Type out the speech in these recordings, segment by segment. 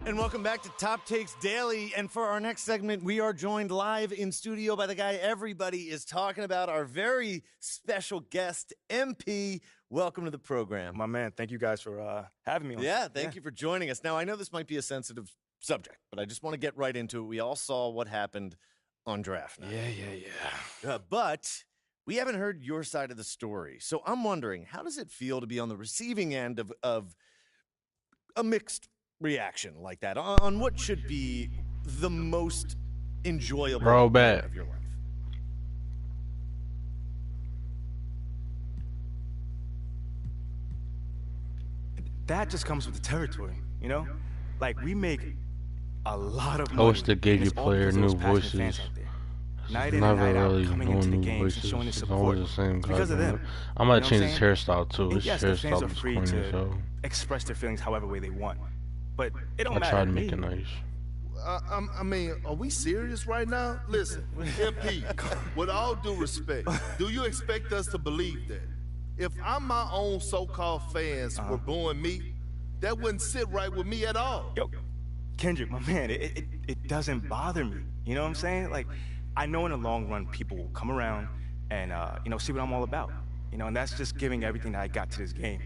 And welcome back to Top Takes Daily. And for our next segment, we are joined live in studio by the guy everybody is talking about, our very special guest, MP. Welcome to the program. My man, thank you guys for having me on. Yeah, thank you for joining us. Now, I know this might be a sensitive subject, but I just want to get right into it. We all saw what happened on draft night. Yeah. But we haven't heard your side of the story. So I'm wondering, how does it feel to be on the receiving end of a mixed reaction like that on what should be the most enjoyable part of your life? That just comes with the territory, you know? Like, we make a lot of money. Host that gave your player new voices. Night in and night out, coming into the games and showing his support. The same because of them. I might change his hairstyle too. And His yes, the fans hairstyle are is free corny, to so express their feelings however way they want. But it don't I matter tried to to me. make it nice. I mean, are we serious right now? Listen, MP, with all due respect, do you expect us to believe that? If I'm my own so-called fans were booing me, that wouldn't sit right with me at all. Yo, Kendrick, my man, it doesn't bother me. You know what I'm saying? Like, I know in the long run people will come around and, see what I'm all about. You know, and that's just giving everything that I got to this game.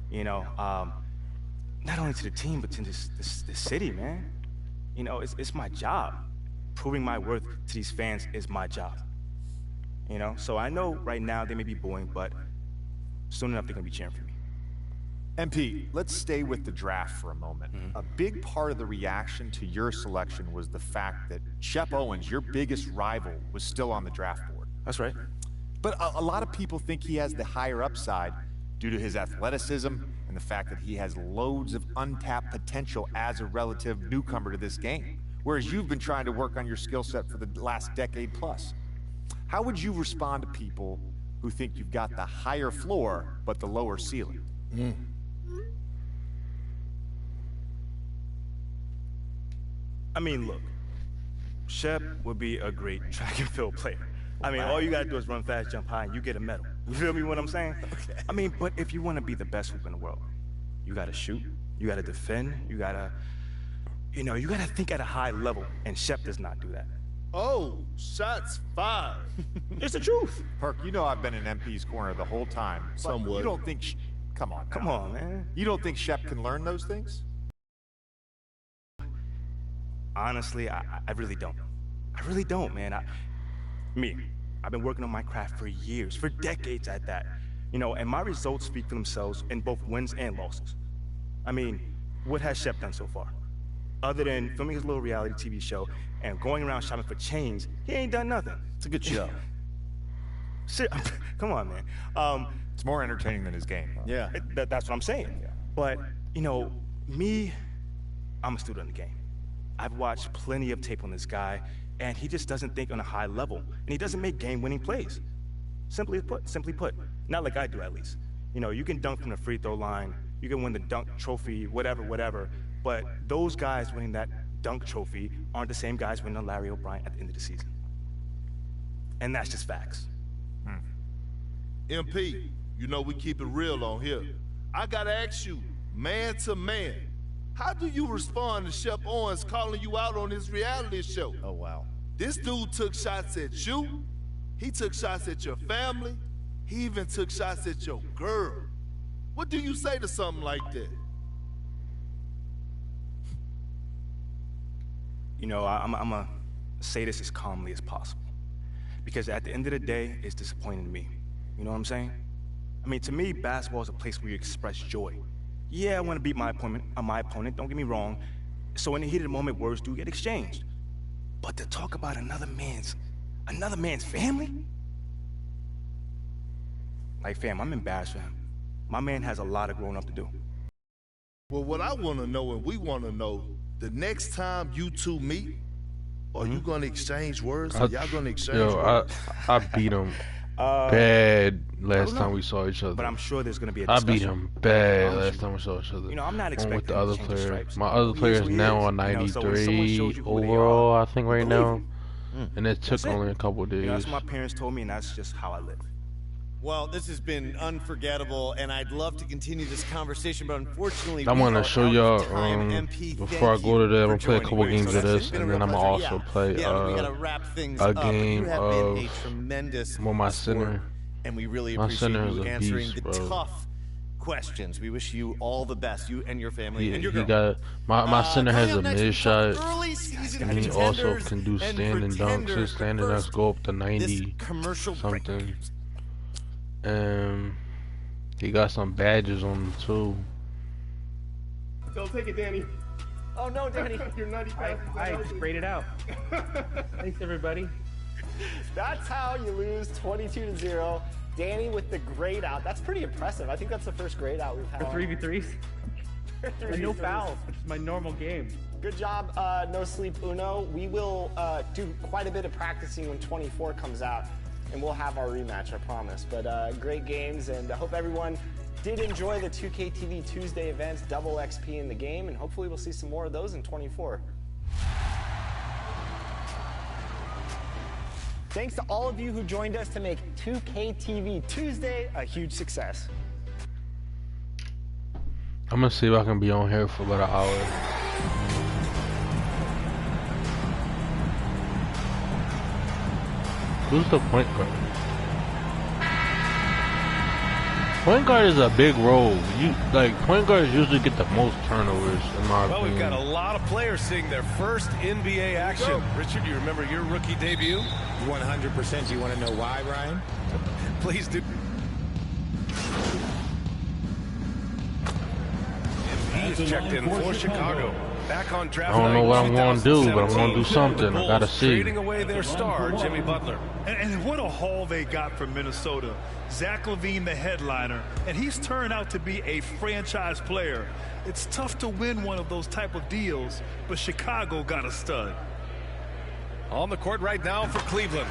You know, not only to the team, but to this city, man. You know, it's my job. Proving my worth to these fans is my job. You know, so I know right now they may be booing, but soon enough they're gonna be cheering for me. MP, let's stay with the draft for a moment. A big part of the reaction to your selection was the fact that Shep Owens, your biggest rival, was still on the draft board. That's right. But a lot of people think he has the higher upside due to his athleticism and the fact that he has loads of untapped potential as a relative newcomer to this game, whereas you've been trying to work on your skill set for the last decade plus. How would you respond to people who think you've got the higher floor but the lower ceiling? I mean, look, Shep would be a great track and field player. I mean, all you gotta do is run fast, jump high, and you get a medal. You feel me what I'm saying? Okay. I mean, but if you wanna be the best hooper in the world, you gotta shoot, you gotta defend, you gotta think at a high level, and Shep does not do that. Oh, shots fired. It's the truth. Perk, you know I've been in MP's corner the whole time. Somewhat. You don't think... Come on, man. You don't think Shep can learn those things? Honestly, I really don't. I really don't, man. I've been working on my craft for years, for decades at that. You know, and my results speak for themselves in both wins and losses. I mean, what has Shep done so far? Other than filming his little reality TV show and going around shopping for chains, he ain't done nothing. It's a good show. Shit, come on, man. It's more entertaining than his game. Yeah. That's what I'm saying. Yeah. But, you know, I'm a student of the game. I've watched plenty of tape on this guy, and he just doesn't think on a high level, and he doesn't make game-winning plays. Simply put, not like I do at least. You know, you can dunk from the free throw line, you can win the dunk trophy, whatever, but those guys winning that dunk trophy aren't the same guys winning a Larry O'Brien at the end of the season. And that's just facts. MP, you know we keep it real on here. I gotta ask you, man to man, how do you respond to Shep Owens calling you out on his reality show? Oh, wow. This dude took shots at you. He took shots at your family. He even took shots at your girl. What do you say to something like that? You know, I'm gonna say this as calmly as possible. Because at the end of the day, it's disappointing to me. You know what I'm saying? I mean, to me, basketball is a place where you express joy. Yeah, I want to beat my opponent, don't get me wrong. So in the heat of the moment, words do get exchanged. But to talk about another man's family? Like, fam, I'm embarrassed for him. My man has a lot of growing up to do. Well, what I want to know, and we want to know, the next time you two meet, are you going to exchange words? Are y'all going to exchange words? I beat him bad last time we saw each other. But I'm sure there's going to be a I discussion. beat him bad last time we saw each other. You know, I'm not With expecting the other him to change the player. stripes. My other player is now on You know, so when someone 93 shows you who they overall, are, I think, right believe now. him. And it took That's it. only a couple of days. You know, that's what my parents told me, and that's just how I live. Well, this has been unforgettable, and I'd love to continue this conversation, but unfortunately, I want to show y'all MP, before I go to that. I'm gonna play a couple games of this, and and then I'm gonna also play we gotta wrap things a up. game You have of been a tremendous my sport, center. and we really My appreciate center is you a answering beast, the bro. tough questions. We wish you all the best, you and your family and your He girl. got my center has a mid shot, early season and he also contenders can do and standing dunks. His pretenders, standing but dunks first, go up to this 90 commercial break. something. He got some badges on him too. Don't take it, Danny. Oh no, Danny. You're 90 pounds. I sprayed it out. Thanks, everybody. That's how you lose 22-0. Danny with the grade out. That's pretty impressive. I think that's the first grade out we've had. For 3v3s. And no 3v3s. fouls, which is my normal game. Good job, No Sleep Uno. We will do quite a bit of practicing when 24 comes out, and we'll have our rematch, I promise. But great games, and I hope everyone did enjoy the 2K TV Tuesday events, double XP in the game, and hopefully we'll see some more of those in 24. Thanks to all of you who joined us to make 2K TV Tuesday a huge success. I'm gonna see if I can be on here for about an hour. Who's the point guard? Point guard is a big role. Point guards usually get the most turnovers, in my Well, opinion. we've got a lot of players seeing their first NBA action. Richard, do you remember your rookie debut? 100%. You want to know why, Ryan? Please do. He is checked in for Chicago. Back on draft I don't know night what I'm gonna do, but I'm gonna do 2017. something. The I gotta Bulls see. trading away their star, Jimmy Butler. And what a haul they got from Minnesota. Zach LaVine, the headliner, and he's turned out to be a franchise player. It's tough to win one of those type of deals, but Chicago got a stud. On the court right now for Cleveland.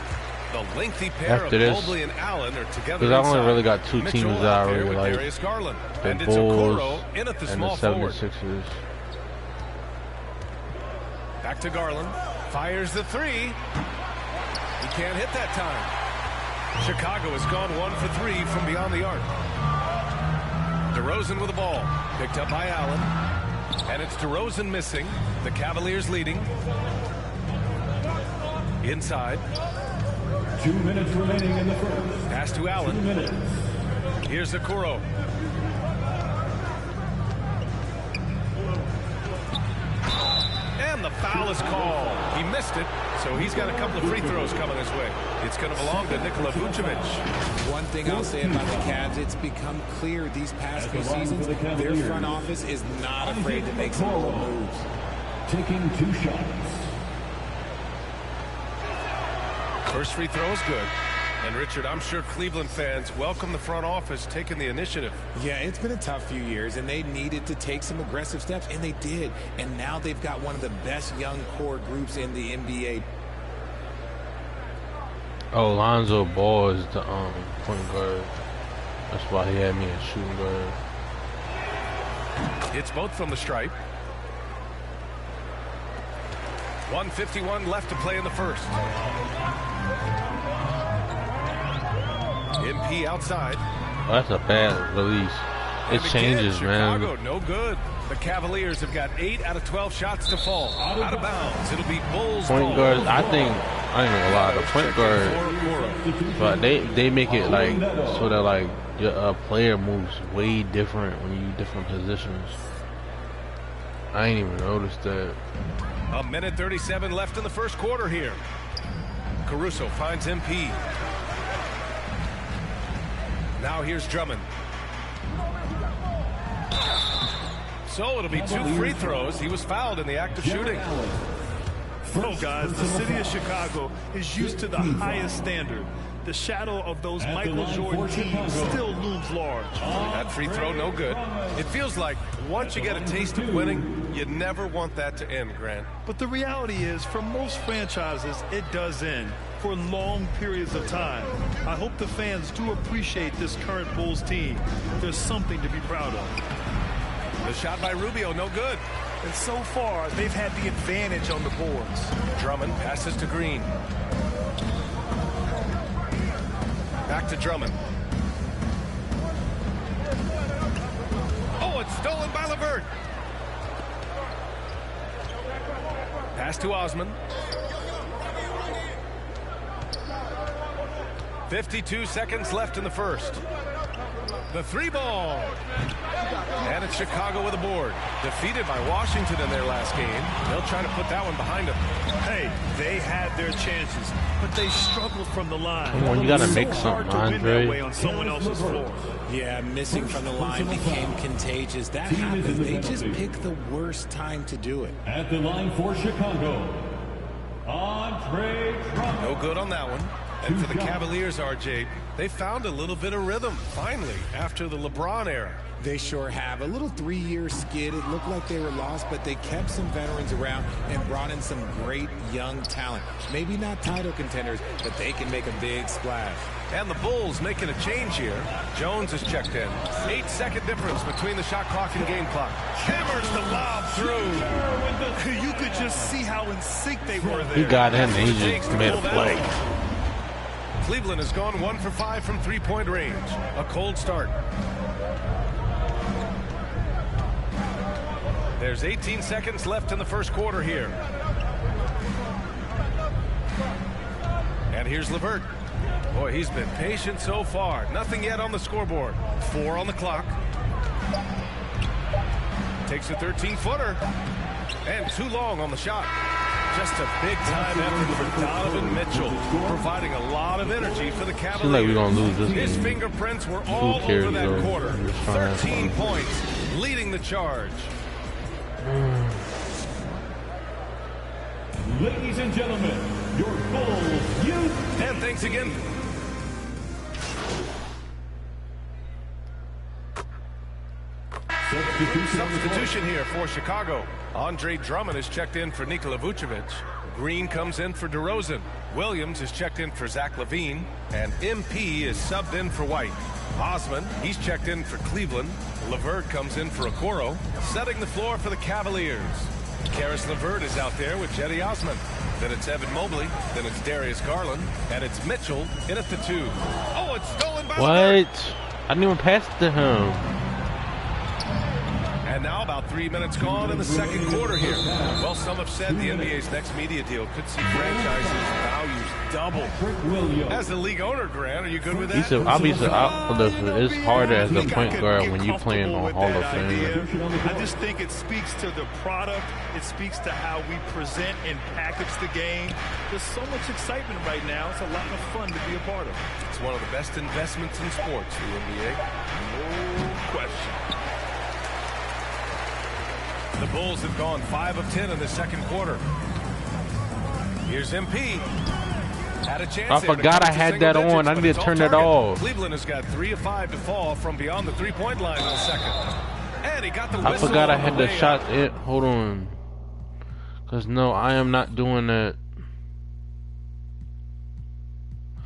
The lengthy pair After of this, Mobley and Allen are together. because I only inside. really got two Mitchell teams that I out there really with like: Darius Garland. the And it's Bulls Okoro in at the and the small forward. 76ers. Back to Garland. Fires the three. He can't hit that time. Chicago has gone 1 for 3 from beyond the arc. DeRozan with the ball. Picked up by Allen. And it's DeRozan missing. The Cavaliers leading. Inside. 2 minutes remaining in the first. Pass to Allen. 2 minutes. Here's Okoro. And the foul is called. He missed it, so he's got a couple of free throws coming his way. It's going to belong to Nikola Vucevic. One thing I'll say about the Cavs, it's become clear these past few seasons, their front office is not afraid to make some bold moves. Taking 2 shots. First free throw is good. And Richard, I'm sure Cleveland fans welcome the front office taking the initiative. Yeah, it's been a tough few years, and they needed to take some aggressive steps, and they did. And now they've got one of the best young core groups in the NBA. Oh, Lonzo Ball is the point guard. That's why he had me at shooting guard. It's both from the stripe. 1:51 left to play in the first. MP outside. Oh, that's a bad release. It And changes, again, Chicago, man. no good. The Cavaliers have got 8 out of 12 shots to fall. Out of bounds. It'll be Bulls. Point guards, I think, I ain't gonna lie, the point guard, but they make it like so that like your player moves way different when you different positions. I ain't even noticed that. A minute 37 left in the first quarter here. Caruso finds MP. Now here's Drummond. So it'll be 2 free throws. He was fouled in the act of shooting. Oh, guys, the city of Chicago is used to the highest standard. The shadow of those Michael Jordan teams still looms large. That free throw, no good. It feels like once you get a taste of winning, you never want that to end, Grant. But the reality is, for most franchises, it does end for long periods of time. I hope the fans do appreciate this current Bulls team. There's something to be proud of. The shot by Rubio, no good. And so far, they've had the advantage on the boards. Drummond passes to Green. Back to Drummond. stolen by LeVert. Pass to Osman. 52 seconds left in the first. The 3-ball. And it's Chicago with a board. Defeated by Washington in their last game. They'll try to put that one behind them. Hey, they had their chances, but they struggled from the line. Come on, you gotta make so hard something, to win that way Andre. on someone else's floor. Yeah, missing from the line became contagious. That happens. They just pick the worst time to do it. At the line for Chicago, Andre Drummond. No good on that one. And for the Cavaliers, RJ, they found a little bit of rhythm, finally, after the LeBron era. They sure have. A little 3-year skid. It looked like they were lost, but they kept some veterans around and brought in some great young talent. Maybe not title contenders, but they can make a big splash. And the Bulls making a change here. Jones is checked in. 8-second difference between the shot clock and game clock. Hammers the lob through. You could just see how in sync they were there. He got in and he just made a play. Cleveland has gone 1 for 5 from three-point range. A cold start. There's 18 seconds left in the first quarter here. And here's LeVert. Boy, he's been patient so far. Nothing yet on the scoreboard. 4 on the clock. Takes a 13-footer. And too long on the shot. Just a big-time effort for Donovan Mitchell, providing a lot of energy for the Cavaliers. Seems like we're gonna lose this His game. fingerprints were all cares, over that though? quarter. I'm just trying to have 13 fun. points, leading the charge. Ladies and gentlemen, your Bulls youth. And thanks again. Substitution here for Chicago. Andre Drummond is checked in for Nikola Vucevic. Green comes in for DeRozan. Williams is checked in for Zach LaVine. And MP is subbed in for White. Osman, he's checked in for Cleveland. LeVert comes in for Okoro. Setting the floor for the Cavaliers. Karis LeVert is out there with Jetty Osman. Then it's Evan Mobley. Then it's Darius Garland. And it's Mitchell in at the 2. Oh, it's stolen by LeVert. What? I didn't even pass it to him. And now about 3 minutes gone in the second quarter here. Well, some have said the NBA's next media deal could see franchises' values double. As the league owner, Grant, are you good with that? He said, obviously, listen, it's harder as a point guard when you playing on Hall of Fame. I just think it speaks to the product. It speaks to how we present and package the game. There's so much excitement right now. It's a lot of fun to be a part of. It's one of the best investments in sports, the NBA. No question. The Bulls have gone 5 of 10 in the second quarter. Here's MP. Had a chance. I forgot I had that on. I need to turn it off. Cleveland has got 3 of 5 to fall from beyond the three-point line in the second. And he got the I whistle. forgot I on had the the layup. shot. Hold on. Because, no, I am not doing that.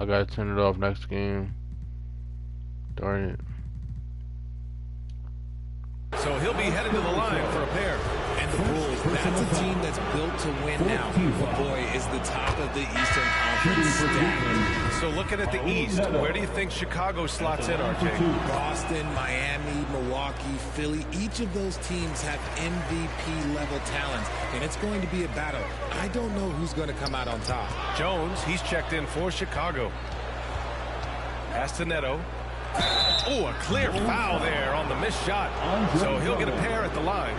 I got to turn it off next game. Darn it. So he'll be headed to the line for a pair. And the Bulls, that's a team that's built to win now. But boy, is the top of the Eastern Conference stacked. So looking at the East, where do you think Chicago slots in, RJ? Boston, Miami, Milwaukee, Philly, each of those teams have MVP-level talents, and it's going to be a battle. I don't know who's going to come out on top. Jones, he's checked in for Chicago. Pass to Neto. Oh, a clear foul there on the missed shot. So he'll get a pair at the line.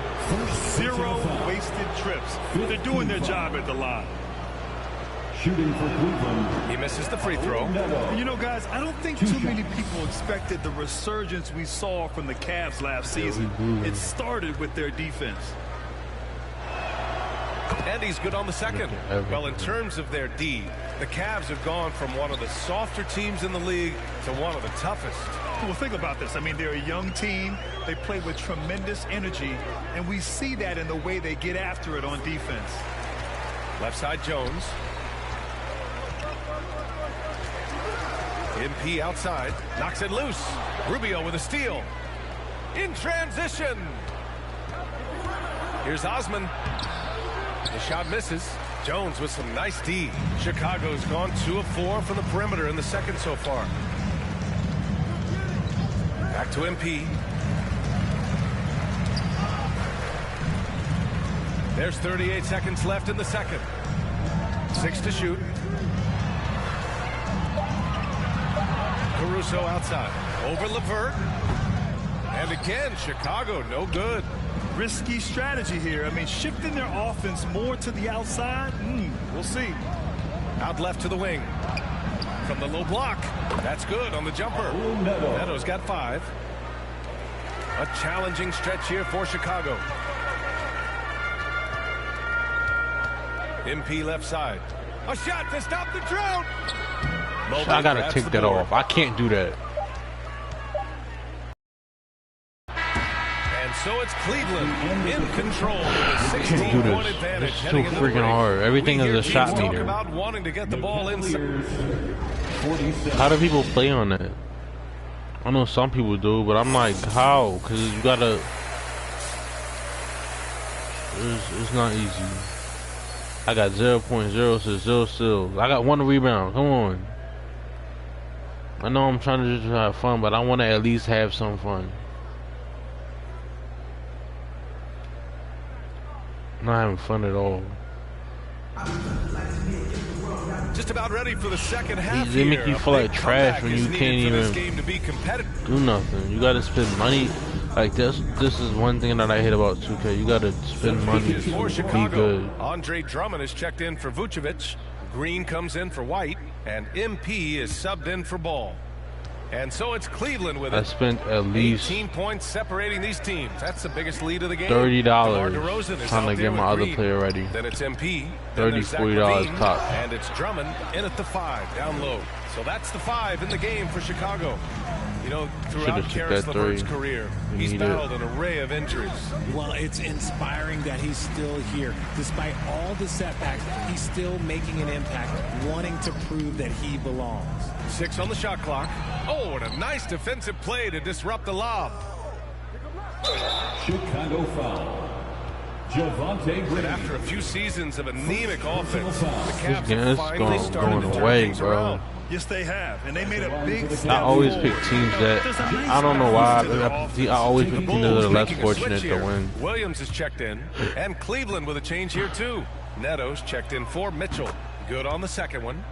0 wasted trips. They're doing their job at the line. Shooting for Cleveland. He misses the free throw. You know, guys, I don't think too many people expected the resurgence we saw from the Cavs last season. It started with their defense. And he's good on the second. Well, in terms of their D, the Cavs have gone from one of the softer teams in the league to one of the toughest. Well, think about this. I mean, they're a young team. They play with tremendous energy, and we see that in the way they get after it on defense. Left side Jones. MP outside. Knocks it loose. Rubio with a steal. In transition. Here's Osman. The shot misses. Jones with some nice D. Chicago's gone 2 of 4 from the perimeter in the second so far. Back to MP. There's 38 seconds left in the second. 6 to shoot. Caruso outside. Over LeVert. And again, Chicago, no good. Risky strategy here. I mean, shifting their offense more to the outside, we'll see. Out left to the wing. From the low block. That's good on the jumper. Neto's got 5. A challenging stretch here for Chicago. MP left side. A shot to stop the drought. I gotta take that off. I can't do that. And so it's Cleveland in control with a I can't do 16-point this. advantage. It's too freaking hard. Everything is a shot meter. About wanting to get the ball inside. How do people play on that? I know some people do, but I'm like, how? Because you gotta. It's not easy. I got 0.0 to 0 steals. I got 1 rebound. Come on. I know I'm trying to just have fun, but I want to at least have some fun. Not having fun at all. Just about ready for the second half. They make you feel like trash when you can't even do nothing. You gotta spend money. Like this is one thing that I hate about 2K. You gotta spend money to be good. Andre Drummond is checked in for Vucevic. Green comes in for White, and MP is subbed in for Ball. And so it's Cleveland with it. I spent at least 18 points separating these teams. That's the biggest lead of the game. $30 trying to get my other player ready. Then it's MP. $30, $40 top. And it's Drummond in at the 5, down low. So that's the 5 in the game for Chicago. You know, throughout Karis LeVert's career, he's battled an array of injuries. Well, it's inspiring that he's still here. Despite all the setbacks, he's still making an impact, wanting to prove that he belongs. 6 on the shot clock. Oh, and a nice defensive play to disrupt the lob. Chicago foul. Javante Green. After a few seasons of anemic offense, the Cavs are finally starting to turn things around. Yes, they have, and they made a big step I always forward. pick teams that I don't know why. I always pick teams that are less fortunate to win. Williams is checked in, and Cleveland with a change here too. Neto's checked in for Mitchell. Good on the second one.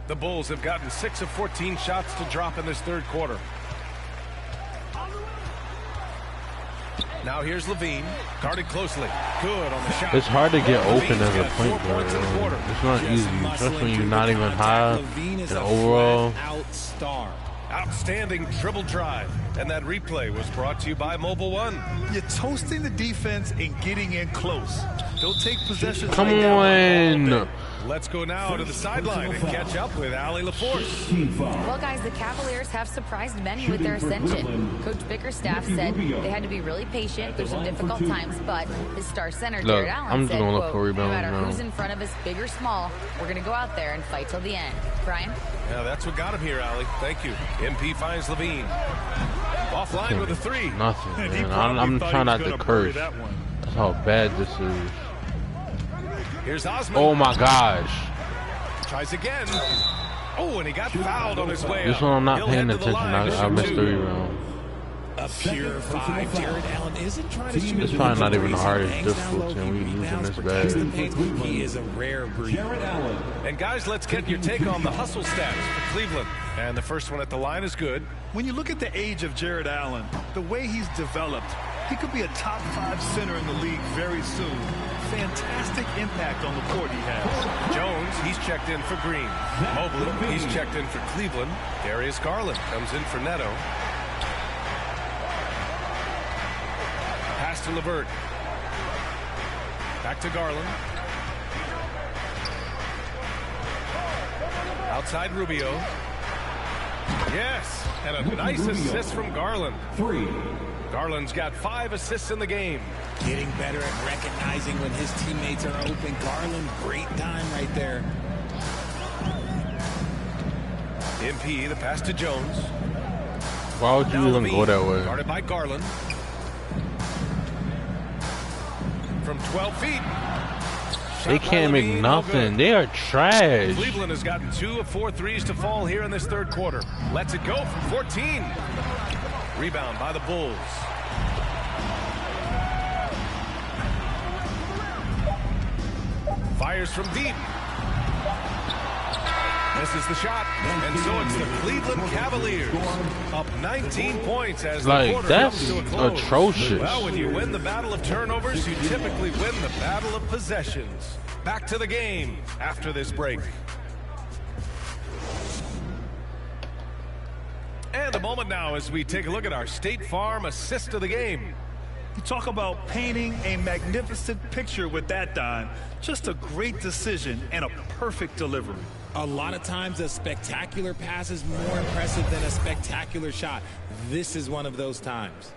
The Bulls have gotten 6 of 14 shots to drop in this third quarter. Now here's Levine, guarded closely. Good on the shot. It's hard to get open as a point guard. It's not easy, especially when you're not even high and overall. Outstanding dribble drive. And that replay was brought to you by Mobile One. You're toasting the defense and getting in close. Don't take possession. Come on. Let's go now to the sideline and catch up with Allie LaForce. Well, guys, the Cavaliers have surprised many with their ascension. Coach Bickerstaff said they had to be really patient through some difficult times, but his star center, Jared Allen, said, quote, no matter who's in front of us, big or small, we're going to go out there and fight till the end. Brian? Yeah, that's what got him here, Allie. Thank you. MP finds Levine. Offline with a 3. Nothing, man. I'm trying not to curse. That's how bad this is. Here's Osman. Oh my gosh. Tries again. Oh, and he got fouled on his way This one I'm not paying attention. I missed the rebound. A pure 5. Jared Allen isn't trying to shoot. It's probably not even the hardest difficult team. We losing this bad. He is a rare breed. And guys, let's get your take on the hustle stats for Cleveland. And the first one at the line is good. When you look at the age of Jared Allen, the way he's developed, he could be a top 5 center in the league very soon. Fantastic impact on the court he has. Jones, he's checked in for Green. Mobley, he's checked in for Cleveland. Darius Garland comes in for Neto. Pass to LeVert. Back to Garland. Outside Rubio. Yes, and a nice assist from Garland. 3. Garland's got 5 assists in the game. Getting better at recognizing when his teammates are open. Garland, great time right there. MP, the pass to Jones. Why would you even go that way? Guarded by Garland. From 12 feet. They can't make nothing. They are trash. Cleveland has gotten 2 of 4 threes to fall here in this third quarter. Lets it go from 14. Rebound by the Bulls. Fires from deep. Misses the shot. And so it's the Cleveland Cavaliers up 19 points as the quarter comes to a close. Atrocious. Well, when you win the battle of turnovers, you typically win the battle of possessions. Back to the game after this break. And a moment now as we take a look at our State Farm assist of the game. You talk about painting a magnificent picture with that dime. Just a great decision and a perfect delivery. A lot of times a spectacular pass is more impressive than a spectacular shot. This is one of those times.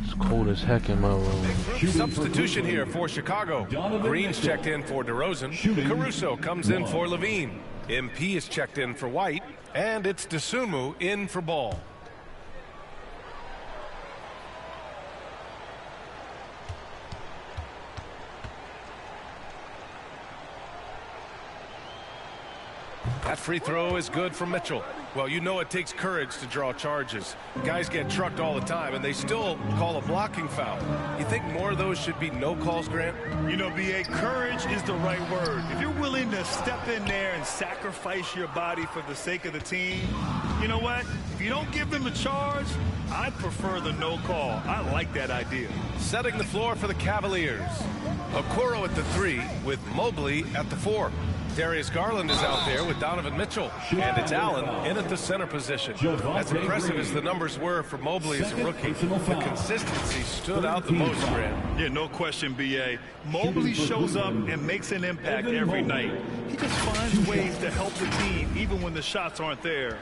It's cold as heck in my room. Substitution here for Chicago. Green's checked in for DeRozan. Caruso comes in for Levine. MP is checked in for White. And it's Dosunmu in for Ball. That free throw is good for Mitchell. Well, you know it takes courage to draw charges. Guys get trucked all the time, and they still call a blocking foul. You think more of those should be no calls, Grant? You know, B.A., courage is the right word. If you're willing to step in there and sacrifice your body for the sake of the team, you know what? If you don't give them a charge, I prefer the no call. I like that idea. Setting the floor for the Cavaliers. Okoro at the 3 with Mobley at the 4. Darius Garland is out there with Donovan Mitchell, and it's Allen in at the center position. As impressive as the numbers were for Mobley as a rookie, the consistency stood out the most, Grant. Yeah, no question, B.A. Mobley shows up and makes an impact every night. He just finds ways to help the team even when the shots aren't there.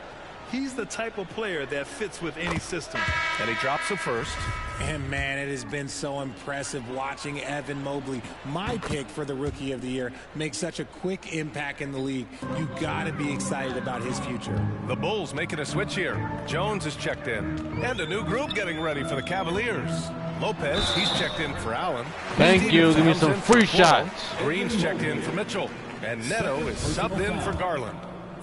He's the type of player that fits with any system. And he drops the first. And man, it has been so impressive watching Evan Mobley, my pick for the Rookie of the Year, make such a quick impact in the league. You got to be excited about his future. The Bulls making a switch here. Jones is checked in. And a new group getting ready for the Cavaliers. Lopez, he's checked in for Allen. Thank you. Give me some free shots. Green's checked in for Mitchell. And Neto is subbed in for Garland.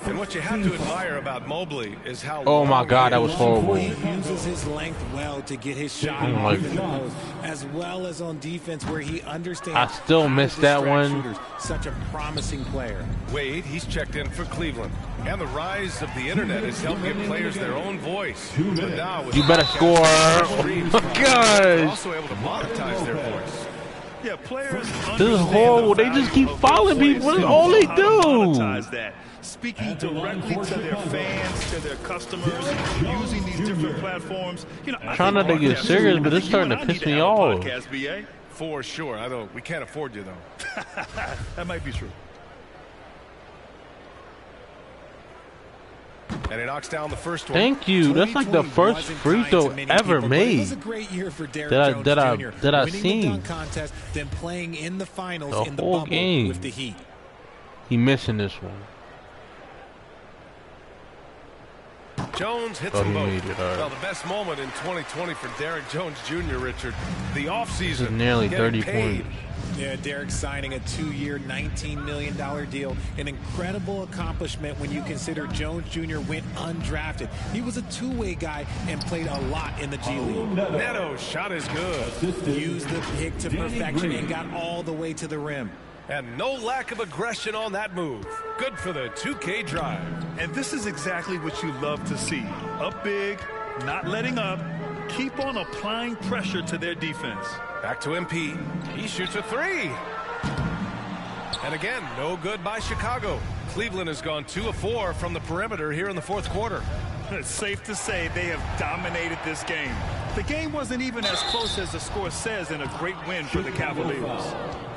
And what you have to admire about Mobley is how oh my God, that was horrible. He uses his length well to get his shot off in the post, as well as on defense where he understands. I still missed that one. Shooters. Such a promising player. Wade, he's checked in for Cleveland. And the rise of the internet has helped give players their own voice. But now with you better score. Oh my gosh. they're also able to monetize their voice. Yeah, players this is horrible. They just keep following people. That's all they do. Speaking directly to their fans, to their customers, using these different platforms. You know, I'm trying not to get serious, but it's starting to piss me off. For sure. We can't afford you, though. That might be true. And he knocks down the first one. Thank you. That's like the first free throw ever made. It was a great year for Derrick Jones Jr. that I winning seen. the dunk contest, then playing in the finals The in the whole bubble game. with the Heat. He missing this one. Jones hits them both. Well, the best moment in 2020 for Derrick Jones Jr., Richard, the offseason. Nearly 30 points. Yeah, Derrick signing a 2-year, $19 million deal. An incredible accomplishment when you consider Jones Jr. went undrafted. He was a two-way guy and played a lot in the G League. Neto's shot is good. Used the pick to perfection and got all the way to the rim. And no lack of aggression on that move. Good for the 2K drive. And this is exactly what you love to see. Up big, not letting up, keep on applying pressure to their defense. Back to MP. He shoots a 3. And again, no good by Chicago. Cleveland has gone 2 of 4 from the perimeter here in the fourth quarter. It's safe to say they have dominated this game. The game wasn't even as close as the score says in a great win for the Cavaliers.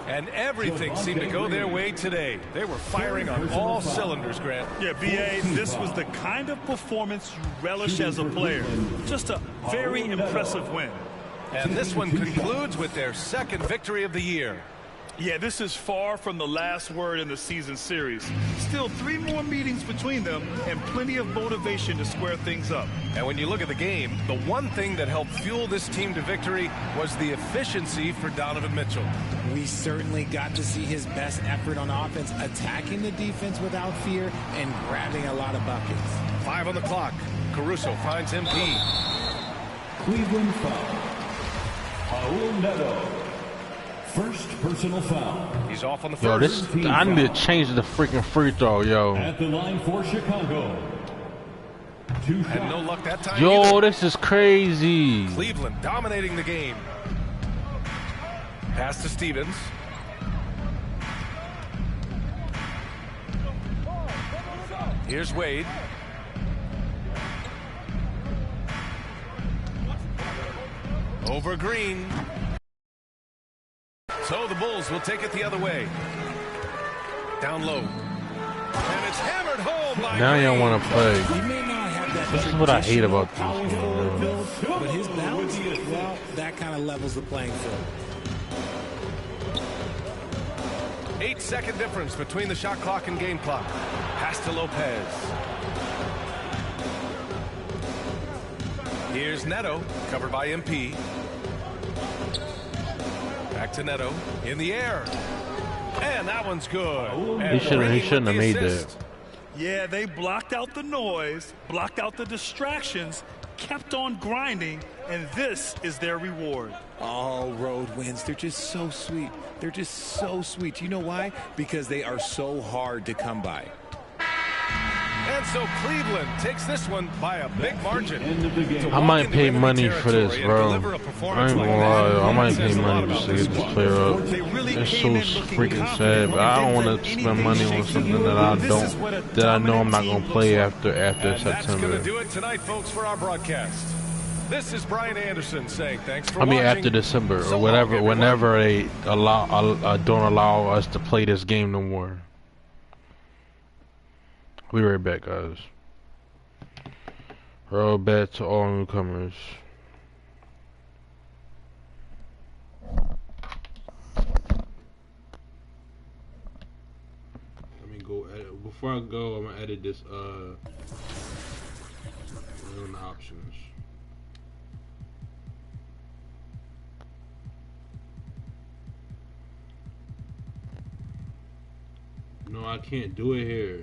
And everything seemed to go their way today. They were firing on all cylinders, Grant. Yeah, B.A., this was the kind of performance you relish as a player. Just a very impressive win. And this one concludes with their second victory of the year. Yeah, this is far from the last word in the season series. Still 3 more meetings between them and plenty of motivation to square things up. And when you look at the game, the one thing that helped fuel this team to victory was the efficiency for Donovan Mitchell. We certainly got to see his best effort on offense, attacking the defense without fear and grabbing a lot of buckets. 5 on the clock. Caruso finds MP. Cleveland foul. Raul Neto. First personal foul. He's off on the Yo, first. I need to change the freaking free throw, yo. At the line for Chicago. And no luck that time. Yo, either. this is crazy. Cleveland dominating the game. Pass to Stevens. Here's Wade. Over Green. So the Bulls will take it the other way. Down low. And it's hammered home by Now Green. y'all want to play. He may not have that This is what I hate about these power games, forward bro. build, but his balance, well, that kind of levels the playing field. 8-second difference between the shot clock and game clock. Pass to Lopez. Here's Neto, covered by MP. Back to Neto, in the air. And that one's good. And He Green shouldn't with have the made assist. that. Yeah, they blocked out the noise, blocked out the distractions, kept on grinding, and this is their reward. All road wins. They're just so sweet. They're just so sweet. You know why? Because they are so hard to come by. And so Cleveland takes this one by a big margin. I might pay money for this, bro. I ain't gonna lie. I might pay money just to get this player up. It's so freaking sad, but I don't want to spend money on something that I know I'm not gonna play after And that's going September. to do it tonight, folks, for our broadcast. This is Brian Anderson saying thanks for I mean, watching. after December So or long, whatever, everyone. whenever they don't allow us to play this game no more. We'll be right back, guys. Roll back to all newcomers. Let me go edit. Before I go, I'm gonna edit this. On the options. No, I can't do it here.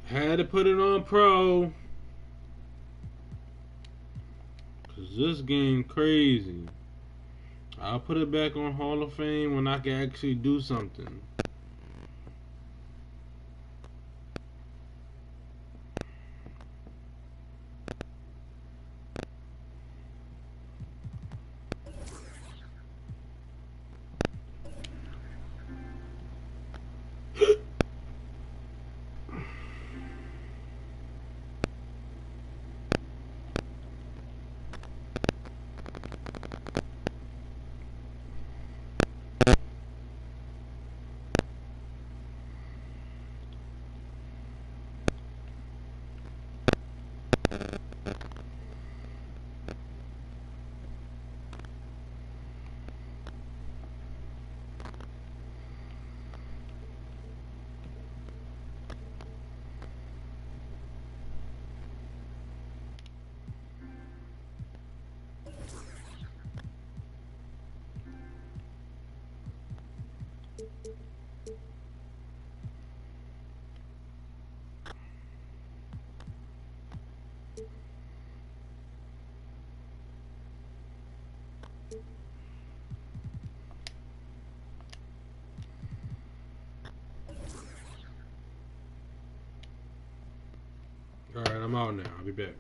Had to put it on pro. Cause this game crazy. I'll put it back on Hall of Fame when I can actually do something. Alright, I'm out now. I'll be back.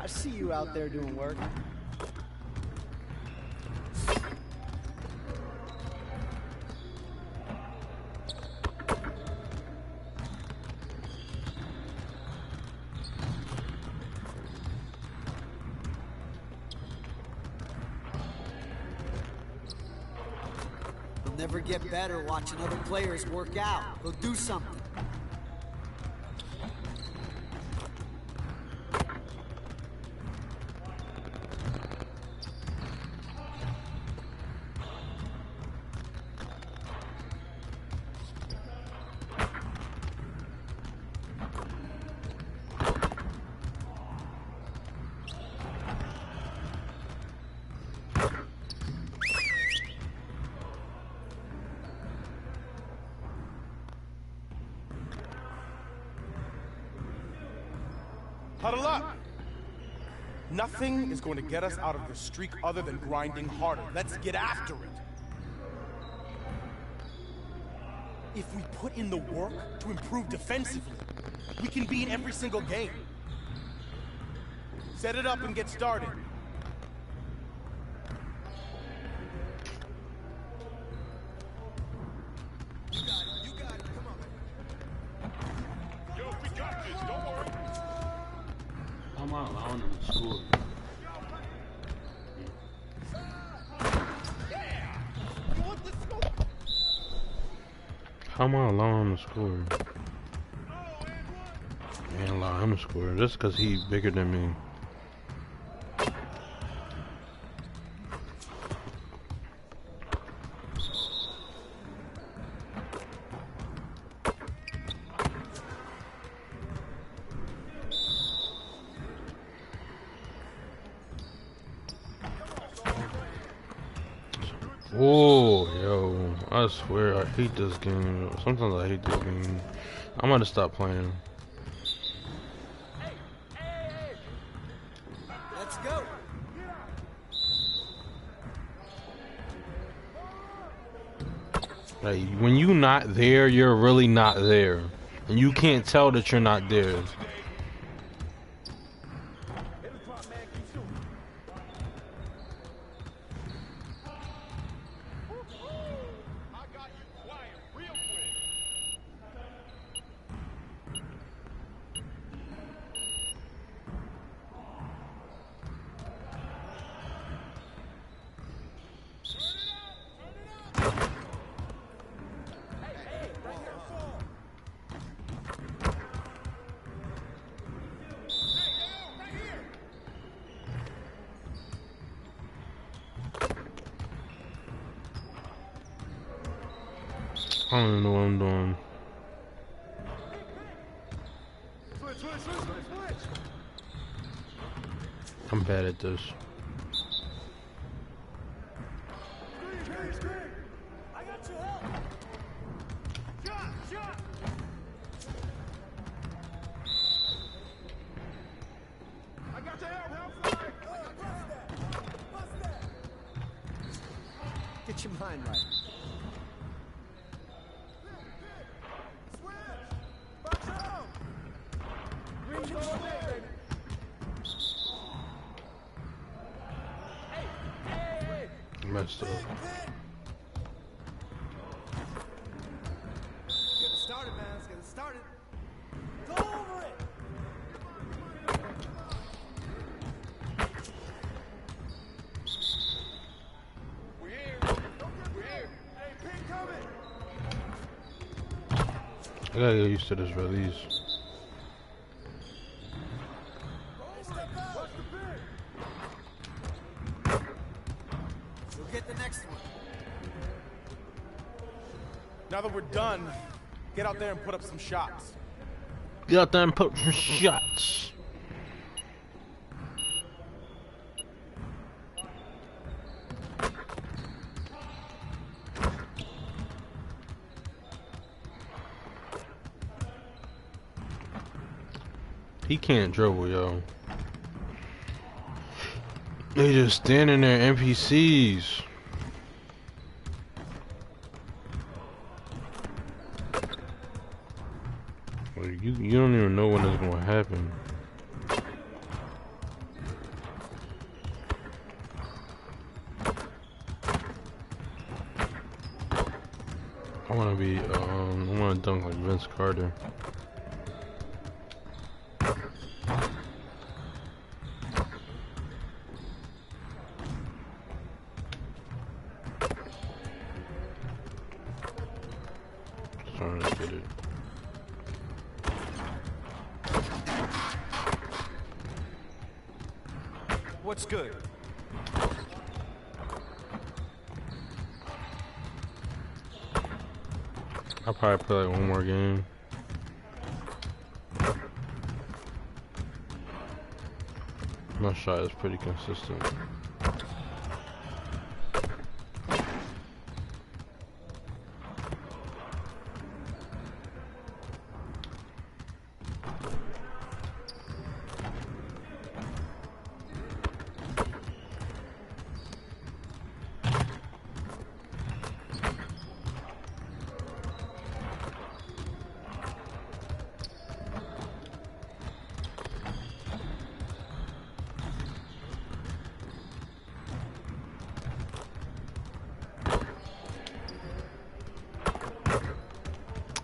I see you out there doing work. You'll never get better watching other players work out. Go do something. Huddle up! Nothing is going to get us out of this streak other than grinding harder. Let's get after it. If we put in the work to improve defensively, we can be in every single game. Set it up and get started. I'm not allowing them to score. You want this smoke? How am I allowing him to score? Man, allow him to score just because he's bigger than me. Oh, yo, I swear I hate this game. Sometimes I hate this game. I'm gonna stop playing. Let's go. Like, when you not there, you're really not there. And you can't tell that you're not there. I don't even know what I'm doing. I'm bad at this. Get your mind right. Messed up. Get it started, man. Let's get it started. Go over it. We're here. We're here. Hey, pin coming. I gotta get used to this release. Now that we're done, get out there and put up some shots. Get out there and put some shots. He can't dribble, yo. They just standing there, NPCs. You don't even know when it's gonna happen. I wanna dunk like Vince Carter. Trying to get it. What's good? I'll probably play like one more game. My shot is pretty consistent.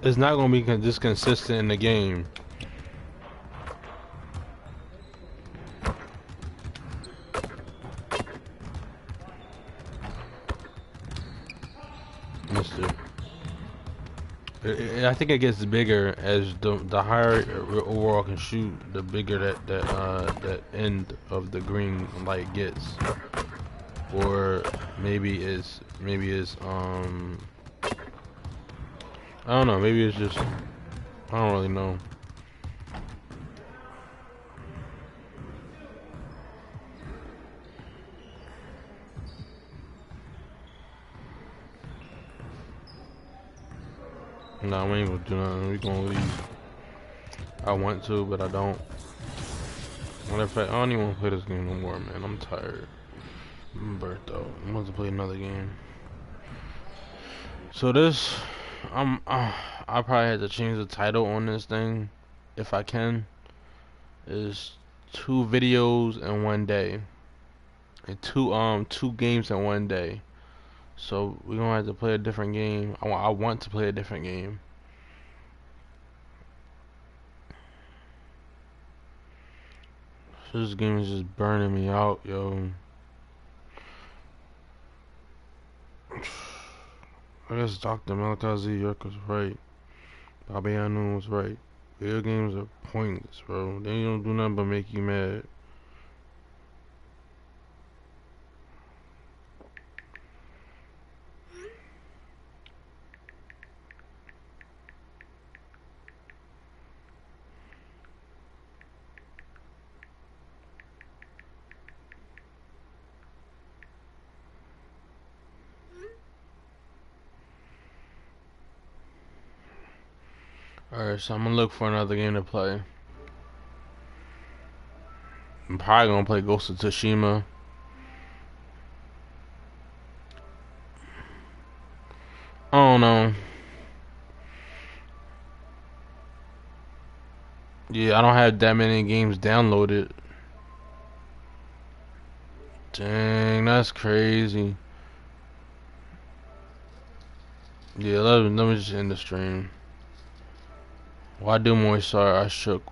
It's not gonna be this consistent in the game. Missed it. I think it gets bigger as the higher overall can shoot, the bigger that end of the green light gets. Or maybe it's I don't know, maybe it's just, I don't really know. No, we ain't gonna do nothing. We gonna leave. I want to, but I don't. Matter of fact, I don't even want to play this game no more, man. I'm tired. I'm burnt out. I'm about to play another game. So this, I probably had to change the title on this thing, if I can. Is 2 videos in 1 day, and two games in 1 day. So we're gonna have to play a different game. I want to play a different game. This game is just burning me out, yo. I guess Dr. Malakazi York was right. Bobby Anu was right. Video games are pointless, bro. They don't do nothing but make you mad. Alright, so I'm gonna look for another game to play. I'm probably gonna play Ghost of Tsushima. I don't know. Yeah, I don't have that many games downloaded. Dang, that's crazy. Yeah, let me just end the stream. Why do more sorry I shook